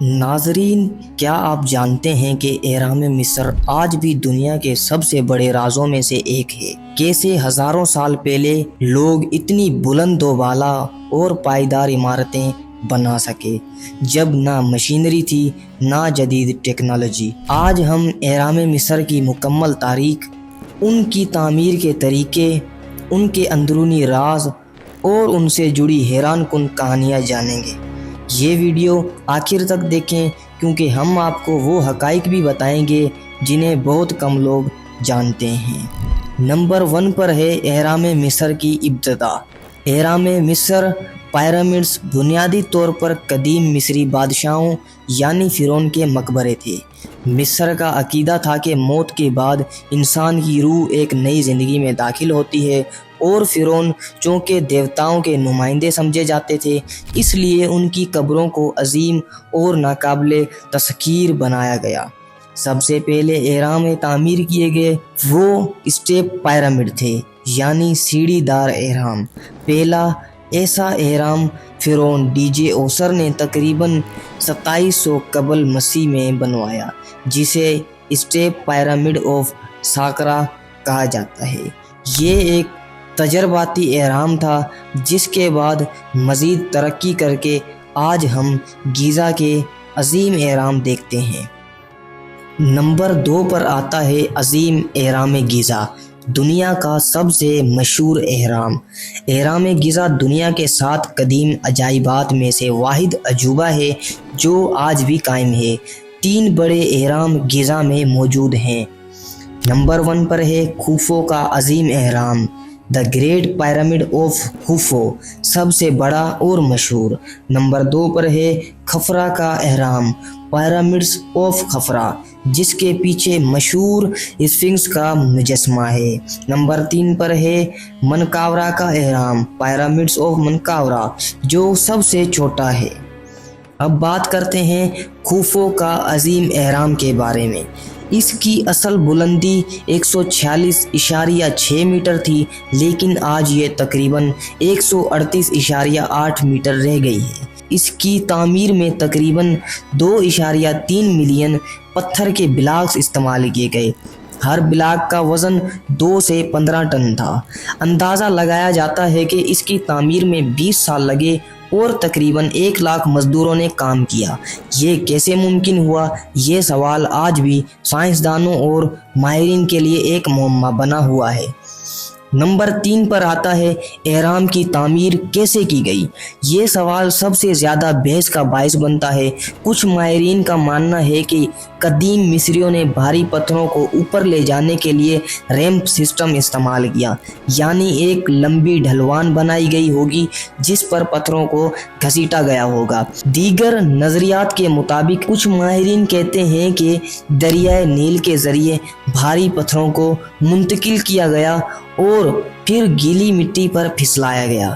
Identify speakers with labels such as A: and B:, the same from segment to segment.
A: ناظرین، کیا آپ جانتے ہیں کہ اہرام مصر آج بھی دنیا کے سب سے بڑے رازوں میں سے ایک ہے؟ کیسے ہزاروں سال پہلے لوگ اتنی بلند و بالا اور پائیدار عمارتیں بنا سکے جب نہ مشینری تھی نہ جدید ٹیکنالوجی۔ آج ہم اہرام مصر کی مکمل تاریخ، ان کی تعمیر کے طریقے، ان کے اندرونی راز اور ان سے جڑی حیران کن کہانیاں جانیں گے۔ یہ ویڈیو آخر تک دیکھیں کیونکہ ہم آپ کو وہ حقائق بھی بتائیں گے جنہیں بہت کم لوگ جانتے ہیں۔ نمبر 1 پر ہے اہرام مصر کی ابتدا۔ اہرام مصر پیرامڈز بنیادی طور پر قدیم مصری بادشاہوں یعنی فرعون کے مقبرے تھے۔ مصر کا عقیدہ تھا کہ موت کے بعد انسان کی روح ایک نئی زندگی میں داخل ہوتی ہے، اور فرعون چونکہ دیوتاؤں کے نمائندے سمجھے جاتے تھے، اس لیے ان کی قبروں کو عظیم اور ناقابل تسخیر بنایا گیا۔ سب سے پہلے اہرام تعمیر کیے گئے وہ اسٹیپ پیرامڈ تھے، یعنی سیڑھی دار اہرام۔ پہلا ایسا اہرام فرعون ڈی اوسر نے تقریباً 2700 قبل مسیح میں بنوایا، جسے اسٹیپ پیرامڈ آف ساقرا کہا جاتا ہے۔ یہ ایک تجرباتی اہرام تھا جس کے بعد مزید ترقی کر کے آج ہم گیزا کے عظیم اہرام دیکھتے ہیں۔ نمبر 2 پر آتا ہے عظیم اہرام گیزا، دنیا کا سب سے مشہور اہرام۔ اہرام گیزا دنیا کے 7 قدیم عجائبات میں سے واحد عجوبہ ہے جو آج بھی قائم ہے۔ 3 بڑے اہرام گیزا میں موجود ہیں۔ نمبر 1 پر ہے خوفو کا عظیم اہرام، the great pyramid of Khufu, سب سے بڑا اور مشہور۔ نمبر 2 پر ہے خفرا کا اہرام، پیرامڈز آف خفرا، جس کے پیچھے مشہور اسفنکس کا مجسمہ ہے۔ نمبر 3 پر ہے منکاورا کا اہرام، پیرامڈز آف منکاورا، جو سب سے چھوٹا ہے۔ اب بات کرتے ہیں خوفو کا عظیم اہرام کے بارے میں۔ اس کی اصل بلندی 146.6 میٹر تھی، لیکن آج یہ تقریباً 138.8 میٹر رہ گئی ہے۔ اس کی تعمیر میں تقریباً 2.3 ملین پتھر کے بلاکس استعمال کیے گئے۔ ہر بلاک کا وزن 2 سے 15 ٹن تھا۔ اندازہ لگایا جاتا ہے کہ اس کی تعمیر میں 20 سال لگے اور تقریباً 1 لاکھ مزدوروں نے کام کیا۔ یہ کیسے ممکن ہوا؟ یہ سوال آج بھی سائنسدانوں اور ماہرین کے لیے ایک معمہ بنا ہوا ہے۔ نمبر 3 پر آتا ہے اہرام کی تعمیر کیسے کی گئی۔ یہ سوال سب سے زیادہ بحث کا باعث بنتا ہے۔ کچھ ماہرین کا ماننا ہے کہ قدیم مصریوں نے بھاری پتھروں کو اوپر لے جانے کے لیے ریمپ سسٹم استعمال کیا، یعنی ایک لمبی ڈھلوان بنائی گئی ہوگی جس پر پتھروں کو گھسیٹا گیا ہوگا۔ دیگر نظریات کے مطابق کچھ ماہرین کہتے ہیں کہ دریائے نیل کے ذریعے بھاری پتھروں کو منتقل کیا گیا اور پھر گیلی مٹی پر پھسلایا گیا۔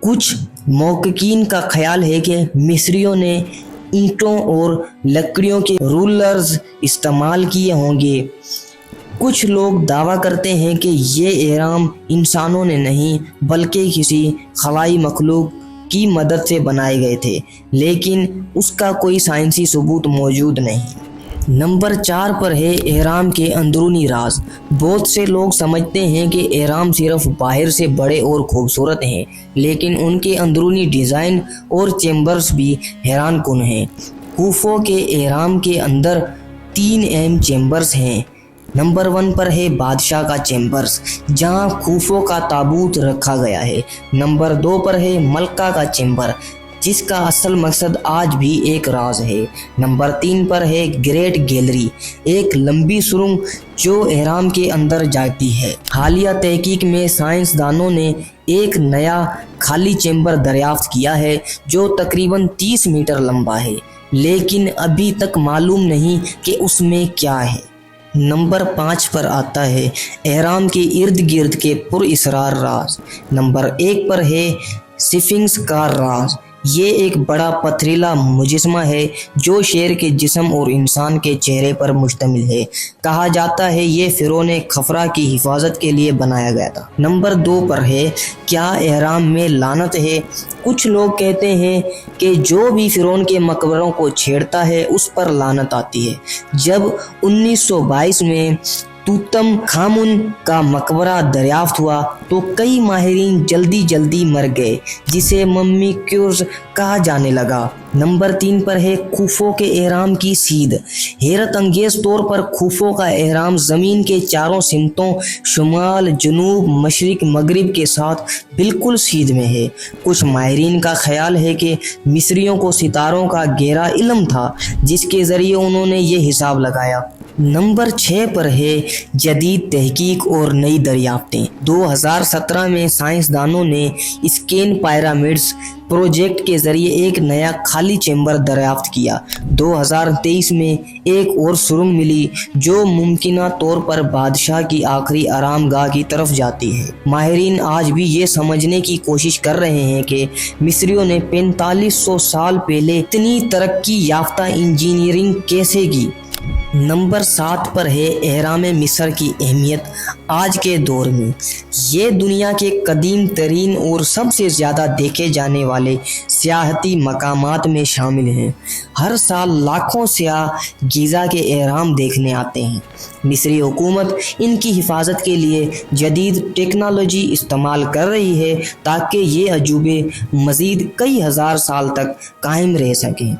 A: کچھ محققین کا خیال ہے کہ مصریوں نے اینٹوں اور لکڑیوں کے رولرز استعمال کیے ہوں گے۔ کچھ لوگ دعویٰ کرتے ہیں کہ یہ اہرام انسانوں نے نہیں بلکہ کسی خلائی مخلوق کی مدد سے بنائے گئے تھے، لیکن اس کا کوئی سائنسی ثبوت موجود نہیں۔ نمبر 4 پر ہے اہرام کے اندرونی راز۔ بہت سے لوگ سمجھتے ہیں کہ اہرام صرف باہر سے بڑے اور خوبصورت ہیں، لیکن ان کے اندرونی ڈیزائن اور چیمبرز بھی حیران کن ہیں۔ خوفو کے اہرام کے اندر 3 اہم چیمبرز ہیں۔ نمبر 1 پر ہے بادشاہ کا چیمبرز، جہاں خوفو کا تابوت رکھا گیا ہے۔ نمبر 2 پر ہے ملکہ کا چیمبر، جس کا اصل مقصد آج بھی ایک راز ہے۔ نمبر 3 پر ہے گریٹ گیلری، ایک لمبی سرنگ جو اہرام کے اندر جاتی ہے۔ حالیہ تحقیق میں سائنسدانوں نے ایک نیا خالی چیمبر دریافت کیا ہے جو تقریباً 30 میٹر لمبا ہے، لیکن ابھی تک معلوم نہیں کہ اس میں کیا ہے۔ نمبر 5 پر آتا ہے اہرام کے ارد گرد کے پر اسرار راز۔ نمبر 1 پر ہے سفنکس کا راز۔ یہ ایک بڑا پتھریلا مجسمہ ہے جو شیر کے جسم اور انسان کے چہرے پر مشتمل ہے۔ کہا جاتا ہے یہ فرعون خفرا کی حفاظت کے لیے بنایا گیا تھا۔ نمبر 2 پر ہے کیا احرام میں لعنت ہے؟ کچھ لوگ کہتے ہیں کہ جو بھی فرعون کے مقبروں کو چھیڑتا ہے اس پر لعنت آتی ہے۔ جب 1922 میں توتم خامن کا مقبرہ دریافت ہوا تو کئی ماہرین جلدی مر گئے، جسے ممی کیورز کہا جانے لگا۔ نمبر 3 پر ہے خوفو کے احرام کی سیدھ۔ حیرت انگیز طور پر خوفو کا احرام زمین کے چاروں سمتوں شمال، جنوب، مشرق، مغرب کے ساتھ بالکل سیدھ میں ہے۔ کچھ ماہرین کا خیال ہے کہ مصریوں کو ستاروں کا گہرا علم تھا، جس کے ذریعے انہوں نے یہ حساب لگایا۔ نمبر 6 پر ہے جدید تحقیق اور نئی دریافتیں۔ 2017 میں سائنسدانوں نے اسکین پیرامڈز پروجیکٹ کے ذریعے ایک نیا خالی چیمبر دریافت کیا۔ 2023 میں ایک اور سرنگ ملی جو ممکنہ طور پر بادشاہ کی آخری آرام گاہ کی طرف جاتی ہے۔ ماہرین آج بھی یہ سمجھنے کی کوشش کر رہے ہیں کہ مصریوں نے 4500 سال پہلے اتنی ترقی یافتہ انجینئرنگ کیسے کی۔ نمبر 7 پر ہے اہرام مصر کی اہمیت آج کے دور میں۔ یہ دنیا کے قدیم ترین اور سب سے زیادہ دیکھے جانے والے سیاحتی مقامات میں شامل ہیں۔ ہر سال لاکھوں سیاح گیزا کے اہرام دیکھنے آتے ہیں۔ مصری حکومت ان کی حفاظت کے لیے جدید ٹیکنالوجی استعمال کر رہی ہے تاکہ یہ عجوبے مزید کئی ہزار سال تک قائم رہ سکیں۔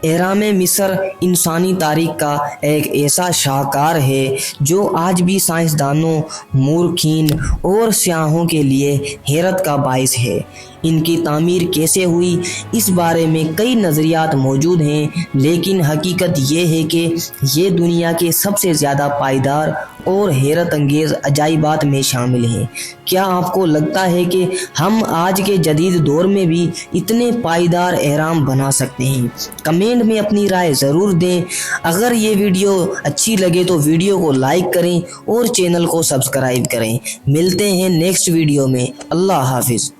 A: اہرام مصر انسانی تاریخ کا ایک ایسا شاہکار ہے جو آج بھی سائنسدانوں، مورخین اور سیاحوں کے لیے حیرت کا باعث ہے۔ ان کی تعمیر کیسے ہوئی اس بارے میں کئی نظریات موجود ہیں، لیکن حقیقت یہ ہے کہ یہ دنیا کے سب سے زیادہ پائیدار اور حیرت انگیز عجائبات میں شامل ہیں۔ کیا آپ کو لگتا ہے کہ ہم آج کے جدید دور میں بھی اتنے پائیدار اہرام بنا سکتے ہیں؟ کمنٹ میں اپنی رائے ضرور دیں۔ اگر یہ ویڈیو اچھی لگے تو ویڈیو کو لائک کریں اور چینل کو سبسکرائب کریں۔ ملتے ہیں نیکسٹ ویڈیو میں۔ اللہ حافظ۔